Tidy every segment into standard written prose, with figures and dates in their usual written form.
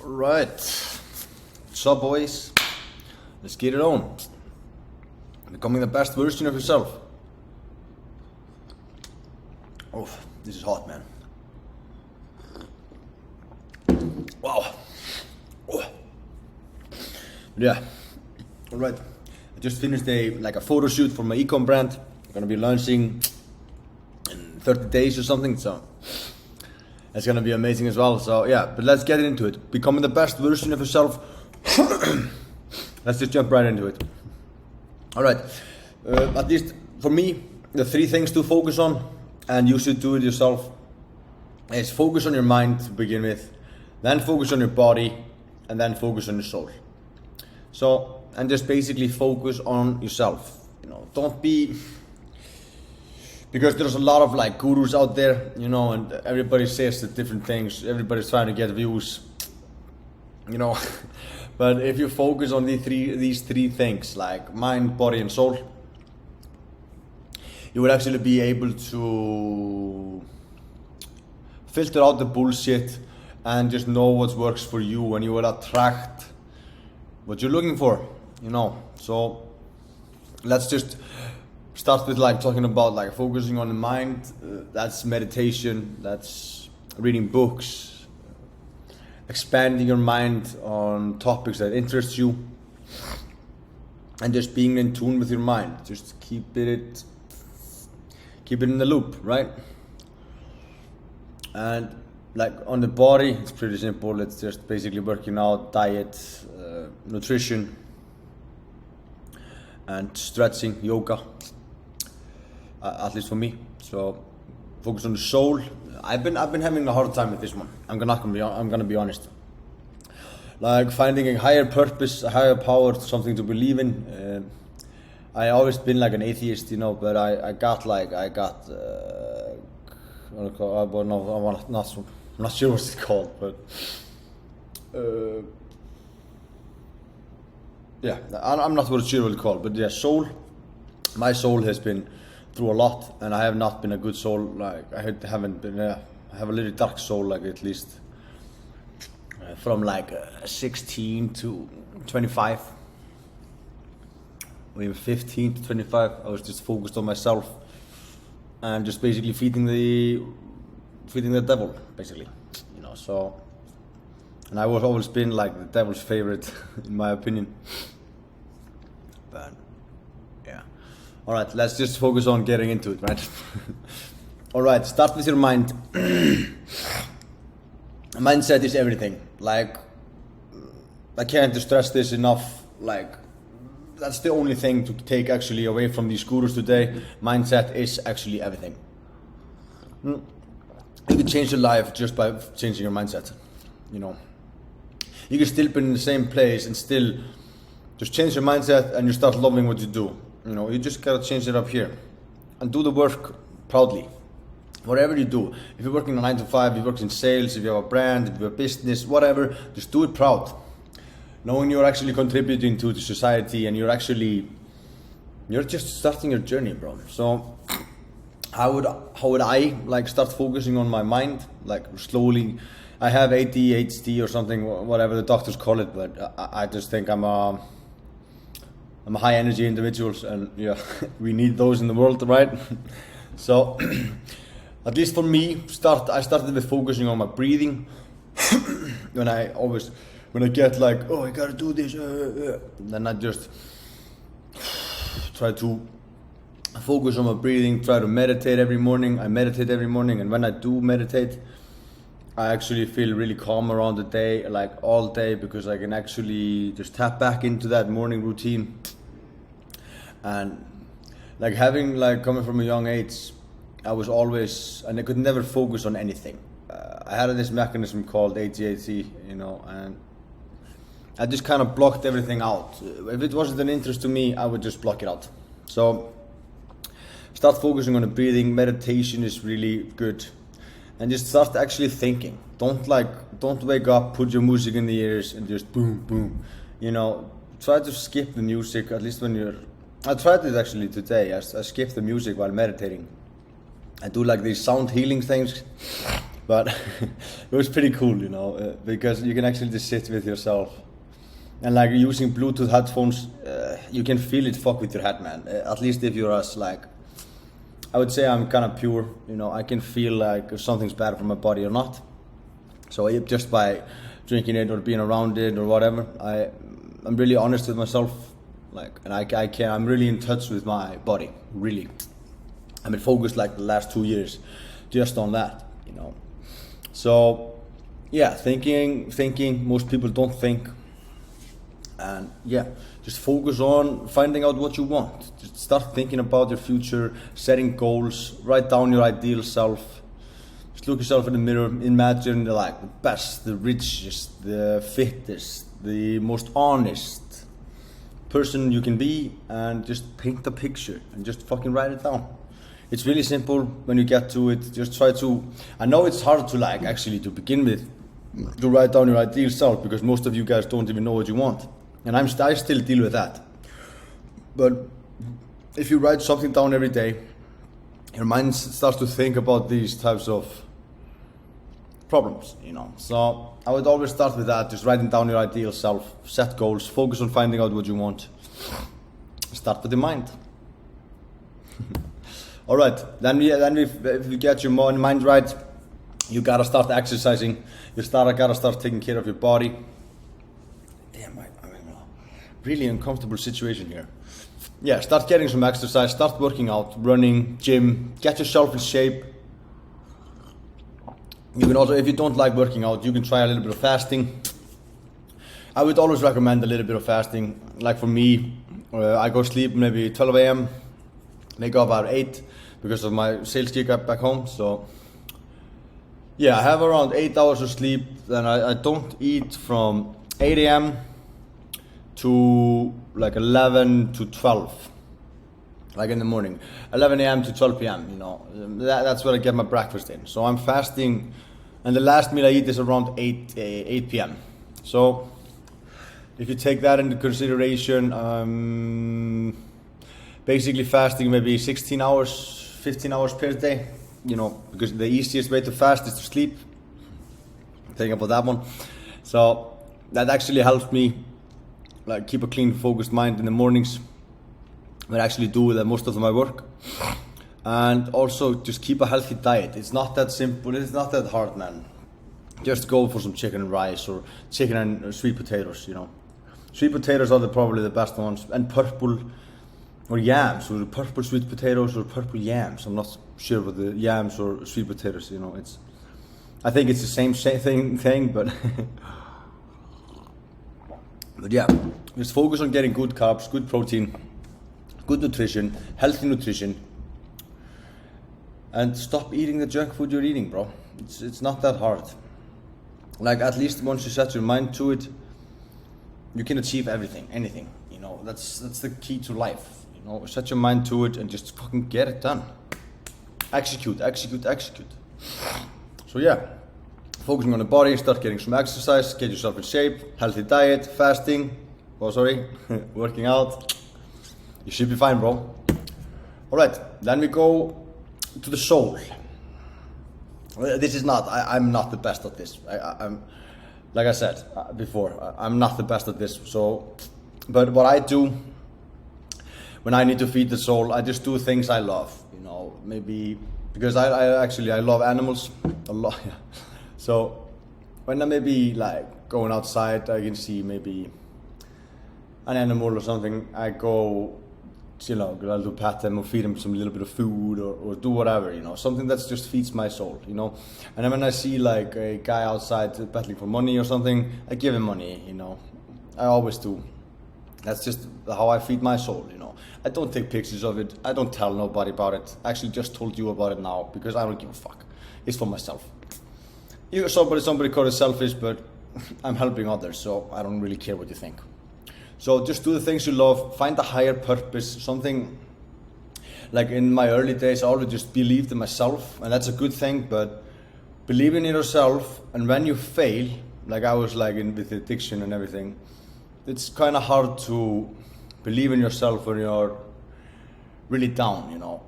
Right. What's up, boys? Let's get it on. Becoming the best version of yourself. Oh, this is hot, man. Wow. Oh. Yeah. All right. I just finished a photo shoot for my ecom brand. I'm gonna be launching in 30 days or something, so it's gonna be amazing as well. So yeah, but let's get into it. Becoming the best version of yourself. Let's just jump right into it. All right. At least for me, the 3 things to focus on, and you should do it yourself, is focus on your mind to begin with, then focus on your body, and then focus on your soul. So, and just basically focus on yourself. Don't be, because there's a lot of like gurus out there, and everybody says the different things. Everybody's trying to get views, But if you focus on these three things, like mind, body, and soul, you will actually be able to filter out the bullshit and just know what works for you, and you will attract what you're looking for, So let's just start with talking about focusing on the mind. That's meditation, that's reading books, expanding your mind on topics that interest you, and just being in tune with your mind. Just keep it in the loop, right? And on the body, it's pretty simple. It's just basically working out, diet, nutrition, and stretching, yoga. At least for me. So focus on the soul. I've been having a hard time with this one. I'm gonna be honest. Finding a higher purpose, a higher power, something to believe in. I always been an atheist, but I'm not sure what it's called, but yeah, I'm not sure what it's called, but yeah, soul. My soul has been through a lot, and I have not been a good soul. I haven't been. I have a little dark soul, at least from 16 to 25, or even 15 to 25. I was just focused on myself and just basically feeding the devil, basically, So, and I was always been the devil's favorite, in my opinion. But yeah. All right, let's just focus on getting into it, right? All right, start with your mind. Mindset is everything. I can't stress this enough. That's the only thing to take actually away from these gurus today. Mindset is actually everything. You can change your life just by changing your mindset. You can still be in the same place and still just change your mindset, and you start loving what you do. You just gotta change it up here and do the work proudly. Whatever you do, if you're working a 9 to 5, you work in sales, if you have a brand, if you have a business, whatever, just do it proud. Knowing you're actually contributing to the society, and you're just starting your journey, bro. So how would I start focusing on my mind? Slowly. I have ADHD or something, whatever the doctors call it, but I just think I'm a high energy individual, and yeah, we need those in the world, right? So at least for me, I started with focusing on my breathing. when I get oh, I gotta do this, then I just try to focus on my breathing, try to meditate every morning. I meditate every morning, and when I do meditate, I actually feel really calm around the day, all day, because I can actually just tap back into that morning routine. And having coming from a young age, I was always, and I could never focus on anything. I had this mechanism called ADHD, and I just kind of blocked everything out. If it wasn't an interest to me, I would just block it out. So start focusing on the breathing. Meditation is really good, and just start actually thinking. Don't wake up, put your music in the ears, and just boom, boom. Try to skip the music, at least when you're. I tried it actually today. I skipped the music while meditating. I do these sound healing things. But it was pretty cool, you know, because you can actually just sit with yourself. And like using Bluetooth headphones, you can feel it fuck with your head, man. At least if you're us, like, I would say I'm kind of pure, you know, I can feel like if something's bad for my body or not. So just by drinking it or being around it or whatever, I'm really honest with myself, like, and I'm really in touch with my body, really. I've been focused like the last 2 years just on that, you know. So yeah, thinking, most people don't think. And yeah, just focus on finding out what you want. Just start thinking about your future, setting goals, write down your ideal self. Just look yourself in the mirror, imagine the best, the richest, the fittest, the most honest person you can be, and just paint a picture and just fucking write it down. It's really simple when you get to it. Just try to, I know it's hard to actually to begin with, to write down your ideal self, because most of you guys don't even know what you want. And I still deal with that. But if you write something down every day, your mind starts to think about these types of problems, you know. So I would always start with that, just writing down your ideal self, set goals, focus on finding out what you want. Start with the mind. All right, then if you get your mind right, you gotta start exercising. You gotta start taking care of your body. Damn, I'm in a really uncomfortable situation here. Yeah, start getting some exercise, start working out, running, gym, get yourself in shape. You can also, if you don't like working out, you can try a little bit of fasting. I would always recommend a little bit of fasting. Like for me, I go sleep maybe 12 a.m., wake up about 8 because of my sales gig back home. So yeah, I have around 8 hours of sleep. Then I don't eat from 8 a.m. to like 11 to 12, like in the morning, 11 a.m. to 12 p.m. You know, that's where I get my breakfast in. So I'm fasting, and the last meal I eat is around 8 p.m. So if you take that into consideration, basically fasting maybe 16 hours, 15 hours per day, you know, because the easiest way to fast is to sleep. Think about that one. So that actually helps me like keep a clean, focused mind in the mornings when I actually do most of my work. And also just keep a healthy diet. It's not that simple, it's not that hard, man. Just go for some chicken and rice or chicken and sweet potatoes, you know. Sweet potatoes are probably the best ones, and purple or yams, or purple sweet potatoes or purple yams. I'm not sure about the yams or sweet potatoes, you know. I think it's the same thing, but but yeah, just focus on getting good carbs, good protein, good nutrition, healthy nutrition, and stop eating the junk food you're eating, bro. It's not that hard. Like, at least once you set your mind to it, you can achieve anything, you know. That's the key to life, you know. Set your mind to it and just fucking get it done. Execute. So yeah, focusing on the body, start getting some exercise, get yourself in shape, healthy diet, fasting, working out. You should be fine, bro. Alright, then we go to the soul. This is not, I'm not the best at this. I'm, like I said before, I'm not the best at this. So, but what I do when I need to feed the soul, I just do things I love, you know, maybe because I love animals a lot. So when I maybe like going outside, I can see maybe an animal or something, I go, you know, I'll do pat them or feed them some little bit of food or do whatever, you know, something that just feeds my soul, you know. And then when I see like a guy outside battling for money or something, I give him money, you know. I always do. That's just how I feed my soul, you know. I don't take pictures of it. I don't tell nobody about it. I actually just told you about it now because I don't give a fuck. It's for myself. Somebody called it selfish, but I'm helping others, so I don't really care what you think. So just do the things you love, find a higher purpose, something. Like in my early days, I always just believed in myself, and that's a good thing, but believing in yourself, and when you fail, like I was like with addiction and everything, it's kind of hard to believe in yourself when you're really down, you know.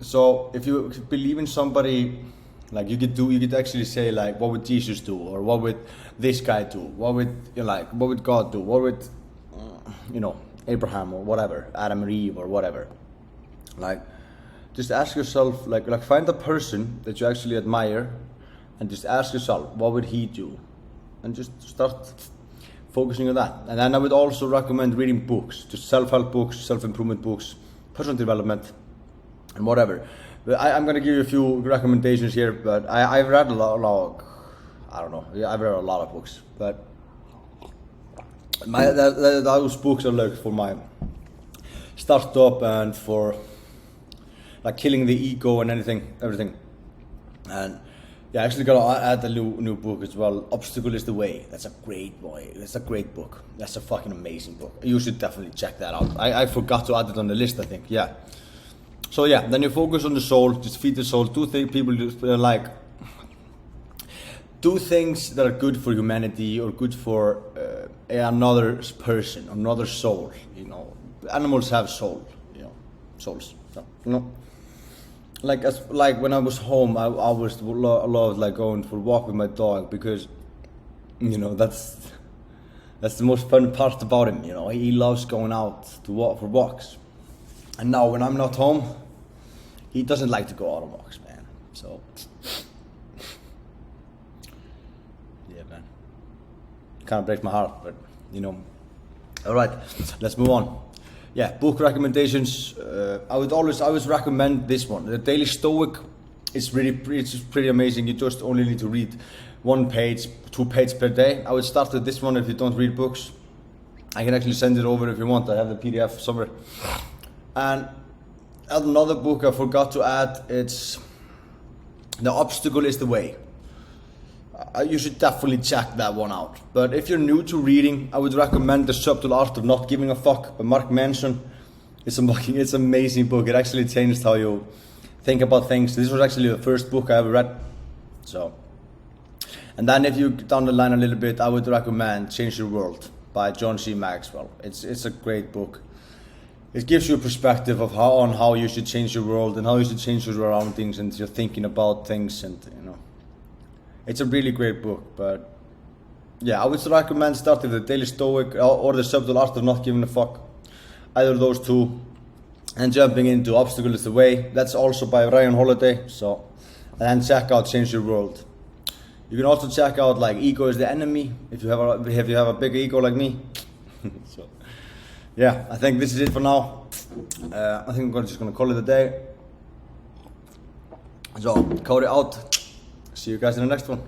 So if you believe in somebody Like you could actually say like, what would Jesus do, or what would this guy do, what would what would God do, what would Abraham or whatever, Adam or Eve or whatever. Like, just ask yourself, like find a person that you actually admire, and just ask yourself, what would he do, and just start focusing on that. And then I would also recommend reading books, just self-help books, self-improvement books, personal development, and whatever. But I'm gonna give you a few recommendations here. But I've read a lot. I don't know. I've read a lot of books, but those books are like for my startup and for like killing the ego and everything. And yeah, I actually gotta add a new book as well. Obstacle is the Way. That's a great boy. That's a great book. That's a fucking amazing book. You should definitely check that out. I forgot to add it on the list, I think. Yeah. So yeah, then you focus on the soul. Just feed the soul. Do things that are good for humanity or good for another person, another soul. Animals have soul. Souls. So, like when I was home, I always loved like going for a walk with my dog, because that's the most fun part about him. He loves going out to walk for walks. And now when I'm not home, he doesn't like to go out on walks, man. So yeah, man, kind of breaks my heart, but all right, let's move on. Yeah, book recommendations. I would always recommend this one. The Daily Stoic is pretty amazing. You just only need to read 1 page, 2 pages per day. I would start with this one if you don't read books. I can actually send it over if you want. I have the PDF somewhere. And another book I forgot to add. It's The Obstacle is the Way. You should definitely check that one out. But if you're new to reading, I would recommend The Subtle Art of Not Giving a Fuck by Mark Manson. It's an amazing book. It actually changed how you think about things. This was actually the first book I ever read. So, and then if you down the line a little bit, I would recommend Change Your World by John C. Maxwell. It's a great book. It gives you a perspective of how you should change your world and how you should change your surroundings and your thinking about things, and it's a really great book. But yeah, I would recommend starting with The Daily Stoic or The Subtle Art of Not Giving a Fuck. Either of those two, and jumping into Obstacle is the Way. That's also by Ryan Holiday. So, and then check out Change Your World. You can also check out like Ego is the Enemy if you have a big ego like me. So. Yeah, I think this is it for now. I think I'm just gonna call it a day. So, Cody out. See you guys in the next one.